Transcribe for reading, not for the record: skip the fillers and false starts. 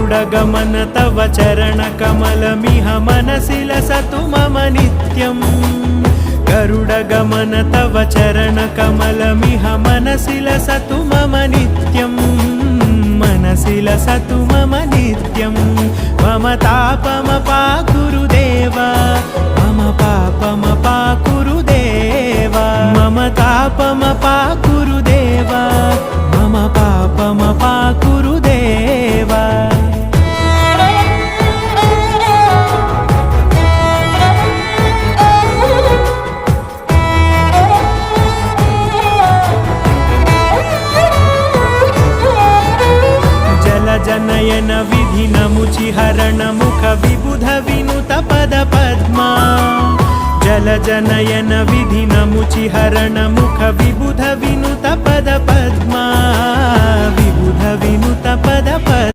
गरुडगमन तव चरणकमलमिह मनसि लसतु मम नित्यम् गरुडगमन तव चरणकमलमिह मनसि लसतु मम नित्यम् मनसि लसतु मम नित्यम् मम तापमपाकुरु देव मम पापमपाकुरु देव मम तापमपाकुरु देव मम पापमपाकुरु देव जनयन विधिनमुचिहरण मुख विबुध विनुत पद पद्मा जल जनयन विधिनमुचिहरण मुख विबुध विनुत पद पद्मा विबुध विनुत पद पद्मा।